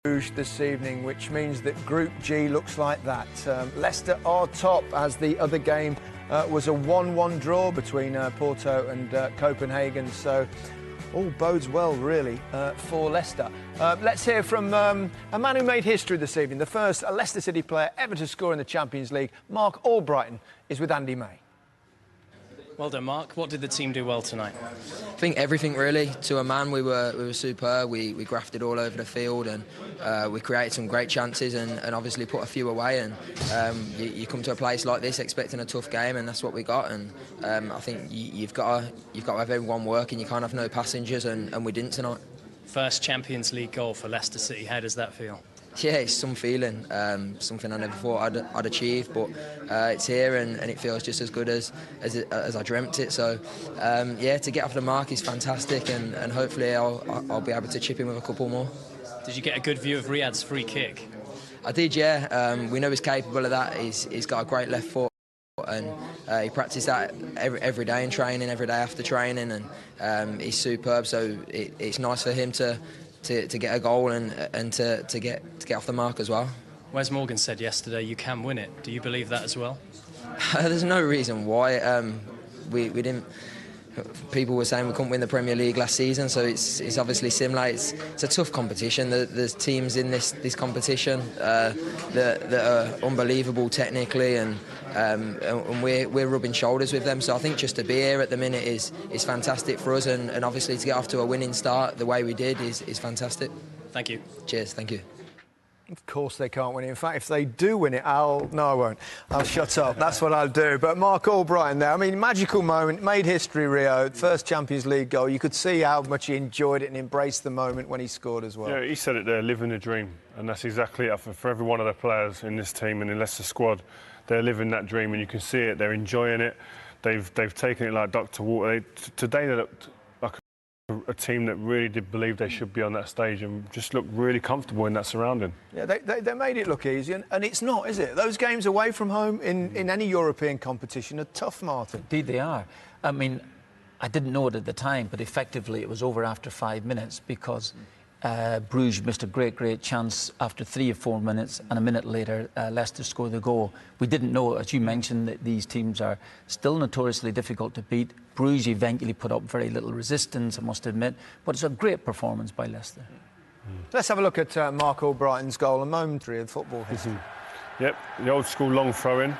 Bruges this evening, which means that Group G looks like that. Leicester are top, as the other game was a 1-1 draw between Porto and Copenhagen, so all bodes well really for Leicester. Let's hear from a man who made history this evening, the first Leicester City player ever to score in the Champions League. Mark Albrighton is with Andy May. Well done, Mark. What did the team do well tonight? I think everything really. To a man, we were superb. We grafted all over the field, and we created some great chances, and obviously put a few away. And you come to a place like this expecting a tough game, and that's what we got. And I think you've got to have everyone working. You can't have no passengers, and we didn't tonight. First Champions League goal for Leicester City. How does that feel? Yeah, it's some feeling, something I never thought I'd achieve, but it's here and it feels just as good as I dreamt it. So yeah, to get off the mark is fantastic, and hopefully I'll be able to chip in with a couple more. Did you get a good view of Riyad's free kick? I did, yeah. We know he's capable of that. He's got a great left foot, and he practiced that every day in training, every day after training, and he's superb. So it's nice for him to get a goal and to get off the mark as well. Wes Morgan said yesterday you can win it. Do you believe that as well? There's no reason why. We didn't. People were saying we couldn't win the Premier League last season, so it's obviously similar. It's a tough competition. There's teams in this competition that are unbelievable technically, and we're rubbing shoulders with them. So I think just to be here at the minute is fantastic for us, and obviously to get off to a winning start the way we did is fantastic. Thank you. Cheers. Thank you. Of course they can't win it. In fact, if they do win it, no, I won't. I'll shut up. That's what I'll do. But Mark Albrighton there, I mean, magical moment, made history, Rio. First Champions League goal. You could see how much he enjoyed it and embraced the moment when he scored as well. Yeah, he said it there, living the dream. And that's exactly it for every one of the players in this team and in Leicester squad. They're living that dream, and you can see it. They're enjoying it. They've taken it like duck to water. Today they looked like a team that really did believe they should be on that stage and just looked really comfortable in that surrounding. Yeah, they made it look easy, and it's not, is it? Those games away from home in any European competition are tough, Martin. Indeed they are. I mean, I didn't know it at the time, but effectively it was over after 5 minutes, because Bruges missed a great chance after 3 or 4 minutes, and a minute later Leicester scored the goal. We didn't know, as you mentioned, that these teams are still notoriously difficult to beat. Bruges eventually put up very little resistance, I must admit, but it's a great performance by Leicester. Let's have a look at Mark Albrighton's goal, a momentary in football history. Yep, the old school long throw in,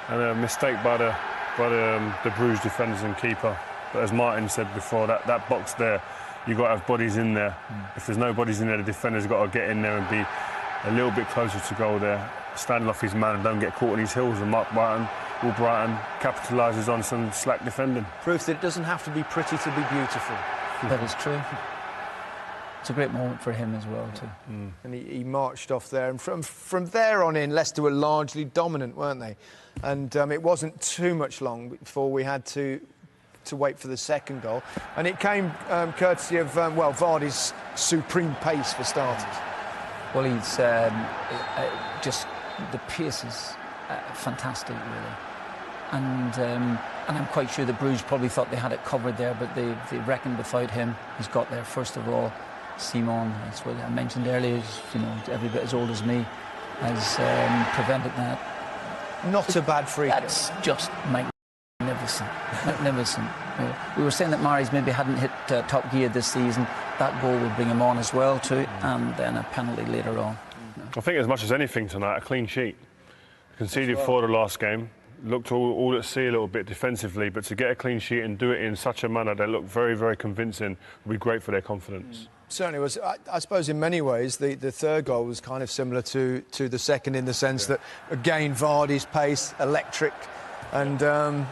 and a mistake by the Bruges defenders and keeper. But as Martin said before, that box there, you've got to have bodies in there. If there's no bodies in there, the defender's got to get in there and be a little bit closer to goal there, standing off his man and don't get caught on his heels. And Albrighton capitalises on some slack defending. Proof that it doesn't have to be pretty to be beautiful. That is true. It's a great moment for him as well too. And he marched off there, and from there on in, Leicester were largely dominant, weren't they? And it wasn't too much long before we had to wait for the second goal, and it came courtesy of Vardy's supreme pace for starters. Well, he's just, the pace is fantastic, really, and I'm quite sure the Bruges probably thought they had it covered there, but they reckoned without him. He's got there first of all. Simon, that's what I mentioned earlier, is, every bit as old as me, has prevented that. Not a bad free kick. That's just magnificent. We were saying that Mahrez maybe hadn't hit top gear this season. That goal will bring him on as well too, and then a penalty later on. I think as much as anything tonight, a clean sheet. Conceded for the last game, looked all at sea a little bit defensively, but to get a clean sheet and do it in such a manner that looked very convincing would be great for their confidence. Certainly was. I suppose in many ways the third goal was kind of similar to the second, in the sense that, again, Vardy's pace, electric, and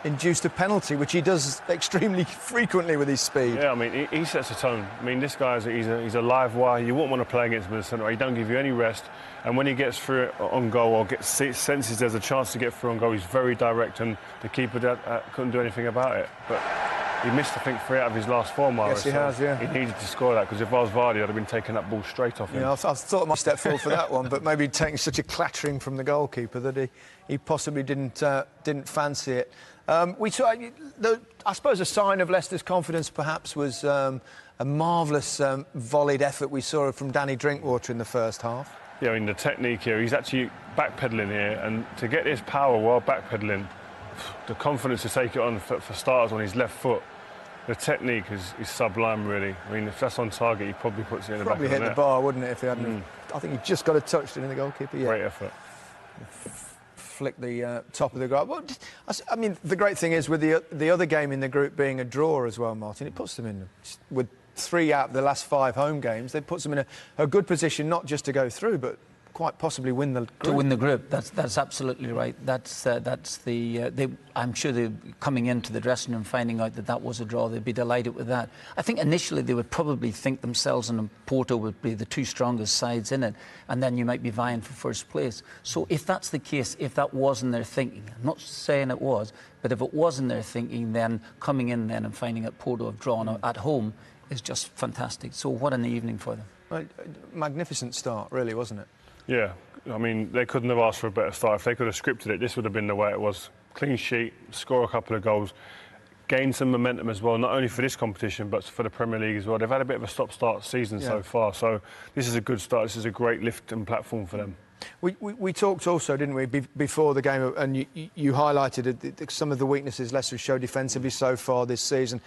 induced a penalty, which he does extremely frequently with his speed. Yeah, I mean, he sets a tone. I mean, this guy, he's a live wire. You wouldn't want to play against him in the centre. He don't give you any rest. And when he gets through it on goal, or senses there's a chance to get through on goal, he's very direct, and the keeper couldn't do anything about it. But he missed, I think, 3 out of his last 4 miles. Yes, he has, yeah. He needed to score that, because if I was Vardy, I'd have been taking that ball straight off him. Yeah, I thought I might step forward for that one, but maybe taking such a clattering from the goalkeeper that he possibly didn't fancy it. We saw, I suppose, a sign of Leicester's confidence perhaps was a marvellous volleyed effort we saw from Danny Drinkwater in the first half. Yeah, I mean, the technique here, he's actually backpedaling here, and to get this power while backpedaling, the confidence to take it on for starters on his left foot, the technique is sublime, really. I mean, if that's on target, he probably puts it in the back of the net. Probably hit the bar, wouldn't it, if he hadn't? I think he just got a touch in the goalkeeper. Yeah. Great effort. Flick the top of the goal. Well, I mean, the great thing is with the other game in the group being a draw as well, Martin, it puts them in, with 3 out of the last 5 home games, it puts them in a good position not just to go through, but quite possibly win the group. To win the group, that's absolutely right. I'm sure they're coming into the dressing room finding out that was a draw. They'd be delighted with that. I think initially they would probably think themselves and Porto would be the 2 strongest sides in it, and then you might be vying for first place. So if that's the case, if that wasn't their thinking, I'm not saying it was, but if it wasn't their thinking, then coming in then and finding that Porto have drawn at home is just fantastic. So what an evening for them. Well, magnificent start, really, wasn't it? Yeah, I mean, they couldn't have asked for a better start. If they could have scripted it, this would have been the way it was. Clean sheet, score a couple of goals, gain some momentum as well, not only for this competition, but for the Premier League as well. They've had a bit of a stop-start season so far, so this is a good start. This is a great lift and platform for them. We talked also, didn't we, before the game, and you highlighted some of the weaknesses Leicester showed defensively so far this season.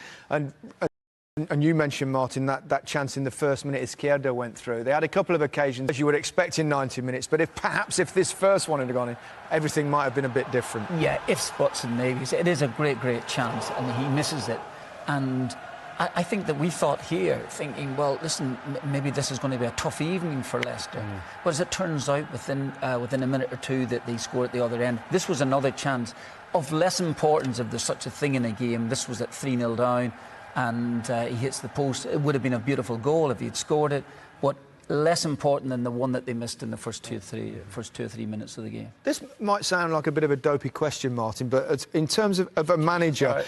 And you mentioned, Martin, that chance in the first minute Izquierdo went through. They had a couple of occasions, as you would expect in 90 minutes, but perhaps if this first one had gone in, everything might have been a bit different. Yeah, ifs, buts and maybes. It is a great chance, and he misses it. And I think that we thought here, thinking, well, listen, maybe this is going to be a tough evening for Leicester. But as it turns out, within a minute or two that they score at the other end, this was another chance of less importance if there's such a thing in a game. This was at 3-0 down. And he hits the post. It would have been a beautiful goal if he'd scored it, but less important than the one that they missed in the first two or three minutes of the game. This might sound like a bit of a dopey question, Martin, but in terms of a manager,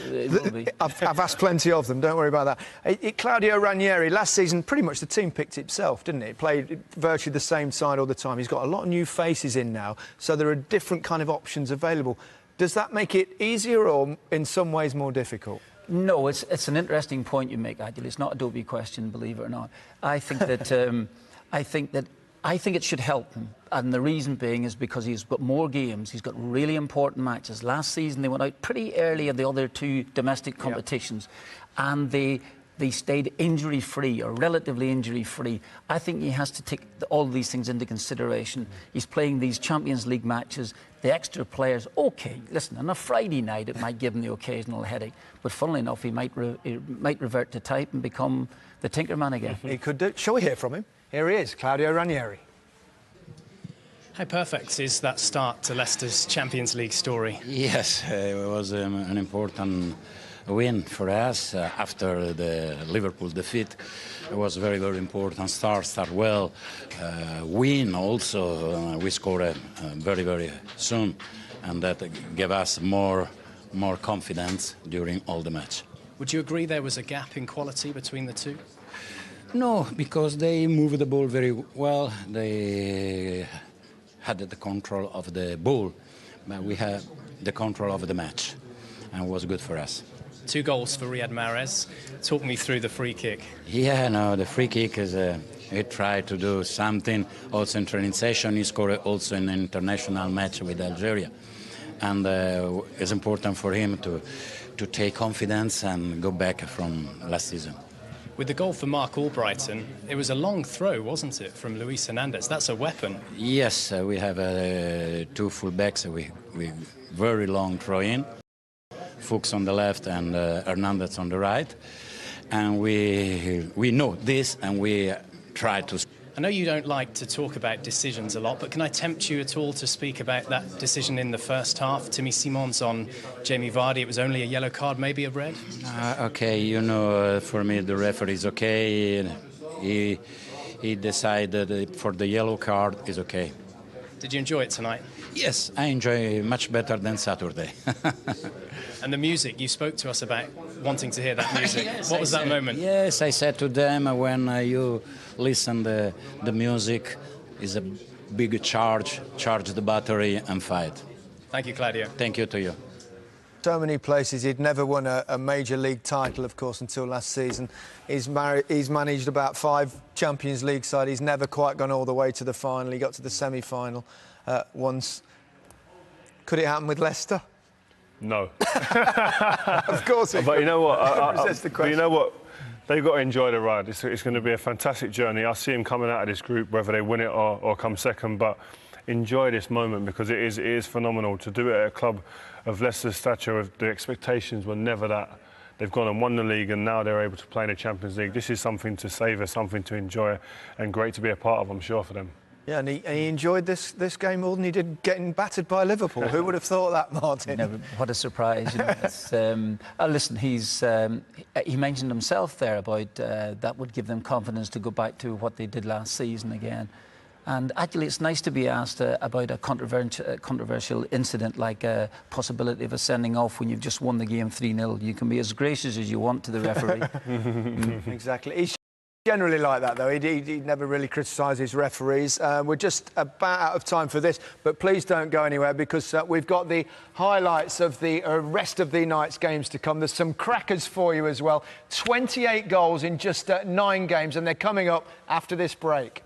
I've asked plenty of them, don't worry about that. Claudio Ranieri, last season, pretty much the team picked itself, didn't it? It played virtually the same side all the time. He's got a lot of new faces in now, so there are different kind of options available. Does that make it easier or, in some ways, more difficult? No, it's an interesting point you make, Adil. It's not a dopey question, believe it or not. I think that I think it should help him, and the reason being is because he's got more games. He's got really important matches. Last season they went out pretty early in the other 2 domestic competitions, and they stayed injury-free or relatively injury-free. I think he has to take all these things into consideration. He's playing these Champions League matches, the extra players. OK, listen, on a Friday night it might give him the occasional headache, but funnily enough he might revert to type and become the Tinkerman again. He could do. Shall we hear from him? Here he is, Claudio Ranieri. How perfect is that start to Leicester's Champions League story? Yes, it was an important win for us after the Liverpool defeat. It was very, very important. Start well. Win also. We scored very, very soon, and that gave us more confidence during all the match. Would you agree there was a gap in quality between the two? No, because they moved the ball very well. They had the control of the ball, but we had the control of the match, and it was good for us. 2 goals for Riyad Mahrez. Talk me through the free kick. Yeah, no, the free kick is he tried to do something also in training session. He scored also in an international match with Algeria, and it's important for him to take confidence and go back from last season. With the goal for Mark Albrighton, it was a long throw, wasn't it, from Luis Hernandez? That's a weapon. Yes, we have 2 full-backs with very long throw-in. Fuchs on the left and Hernandez on the right. And we know this and we try to... I know you don't like to talk about decisions a lot, but can I tempt you at all to speak about that decision in the first half? Timmy Simons on Jamie Vardy, it was only a yellow card, maybe a red? Okay, you know, for me the referee is okay. He decided for the yellow card is okay. Did you enjoy it tonight? Yes, I enjoy it much better than Saturday. And the music, you spoke to us about wanting to hear that music. Yes, what was that moment? Yes, I said to them when you listen the music is a big charge the battery and fight. Thank you, Claudio. Thank you to you. So many places. He'd never won a major league title, of course, until last season. He's managed about 5 Champions League sides. He's never quite gone all the way to the final. He got to the semi-final once. Could it happen with Leicester? No. Of course it But could. you know what? But you know what? They've got to enjoy the ride. It's going to be a fantastic journey. I see him coming out of this group, whether they win it or come second. But enjoy this moment, because it is phenomenal to do it at a club of Leicester's stature. The expectations were never that. They've gone and won the league, and now they're able to play in the Champions League. This is something to savour, something to enjoy, and great to be a part of, I'm sure, for them. Yeah, and he enjoyed this game more than he did getting battered by Liverpool. Who would have thought that, Martin? No, what a surprise! You know, it's, listen, he mentioned himself there about that would give them confidence to go back to what they did last season again. And actually, it's nice to be asked about a controversial incident like a possibility of a sending off when you've just won the game 3-0. You can be as gracious as you want to the referee. Exactly. He's generally like that, though. He never really criticises his referees. We're just about out of time for this, but please don't go anywhere, because we've got the highlights of the rest of the night's games to come. There's some crackers for you as well. 28 goals in just 9 games, and they're coming up after this break.